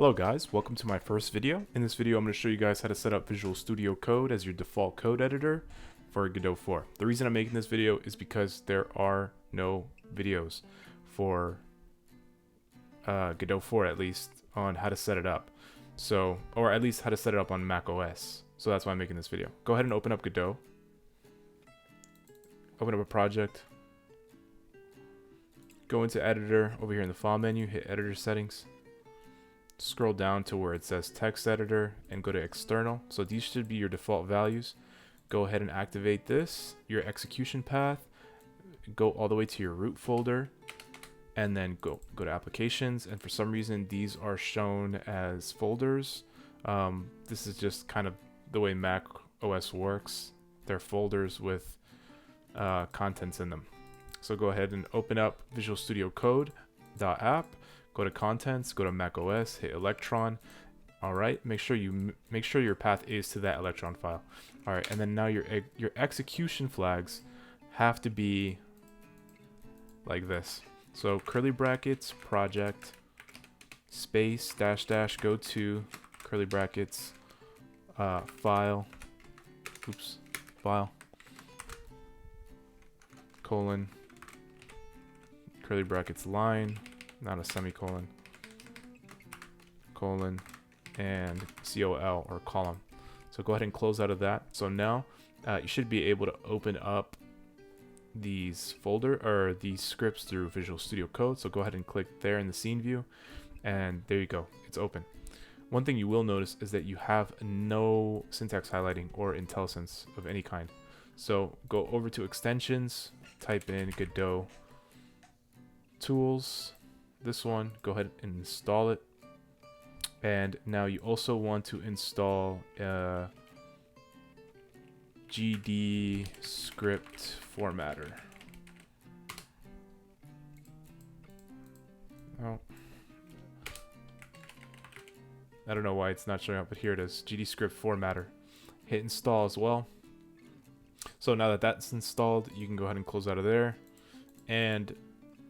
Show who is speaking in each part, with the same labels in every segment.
Speaker 1: Hello guys, welcome to my first video. In this video I'm going to show you guys how to set up Visual Studio Code as your default code editor for Godot 4. The reason I'm making this video is because there are no videos for Godot 4 at least on how to set it up. So, or at least how to set it up on macOS. So that's why I'm making this video. Go ahead and open up Godot. Open up a project. Go into editor over here in the file menu, hit editor settings. Scroll down to where it says text editor and go to external. So these should be your default values. Go ahead and activate this, your execution path, go all the way to your root folder, and then go to applications. And for some reason these are shown as folders. This is just kind of the way Mac OS works. They're folders with contents in them. So go ahead and open up Visual Studio Code.app. Go to contents, go to macOS, hit Electron. All right, make sure your path is to that Electron file. All right, and then now your execution flags have to be like this. So curly brackets, project, space, dash dash, go to, curly brackets, file, file, colon, curly brackets, line, not a semicolon, colon, and COL or column. So go ahead and close out of that. So now you should be able to open up these these scripts through Visual Studio Code. So go ahead and click there in the scene view, and there you go, it's open. One thing you will notice is that you have no syntax highlighting or IntelliSense of any kind. So go over to extensions, type in Godot tools, this one, go ahead and install it. And now you also want to install GD script formatter. Oh, I don't know why it's not showing up, but here it is, GD script formatter. Hit install as well. So now that that's installed, you can go ahead and close out of there. And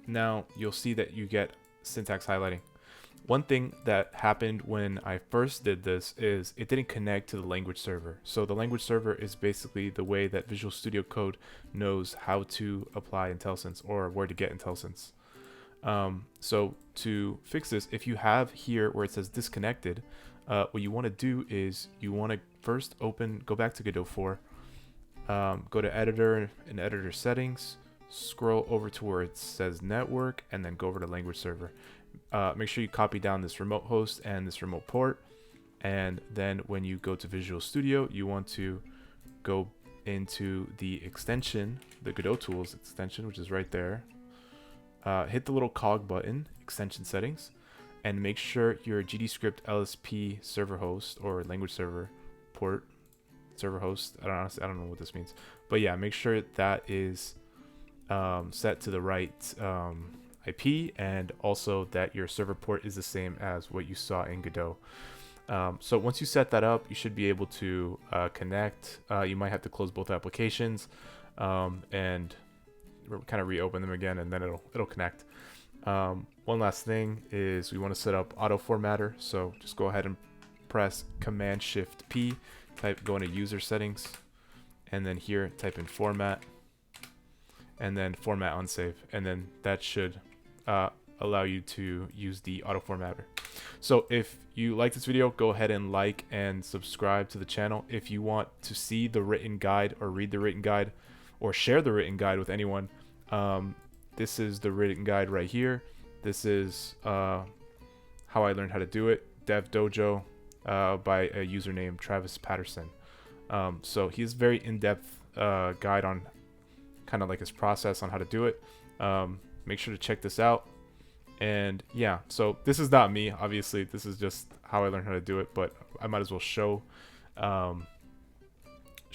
Speaker 1: now you'll see that you get syntax highlighting. One thing that happened when I first did this is it didn't connect to the language server. So the language server is basically the way that Visual Studio Code knows how to apply IntelliSense or where to get IntelliSense. So to fix this, if you have here where it says disconnected, what you want to do is you want to first go back to Godot 4, go to editor and editor settings, scroll over to where it says network, and then go over to language server. Make sure you copy down this remote host and this remote port, and then when you go to Visual Studio, you want to go into the extension, the Godot tools extension, which is right there. Hit the little cog button, extension settings, and make sure your GDScript LSP server host or language server port server host, I don't know what this means, but yeah, make sure that is set to the right IP, and also that your server port is the same as what you saw in Godot. So once you set that up, you should be able to connect. You might have to close both applications and kind of reopen them again, and then it'll connect. One last thing is we want to set up auto formatter. So just go ahead and press Command Shift P, go into user settings, and then here type in format, and then format unsave, and then that should allow you to use the auto formatter. So if you like this video, go ahead and like and subscribe to the channel. If you want to see the written guide or read the written guide or share the written guide with anyone, this is the written guide right here. This is how I learned how to do it, Dev Dojo, by a user named Travis Patterson. So he's very in-depth guide on kind of like his process on how to do it. Make sure to check this out. And yeah, so this is not me, obviously, this is just how I learned how to do it, but I might as well show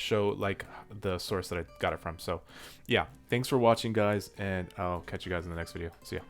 Speaker 1: like the source that I got it from. So yeah, thanks for watching guys, and I'll catch you guys in the next video. See ya.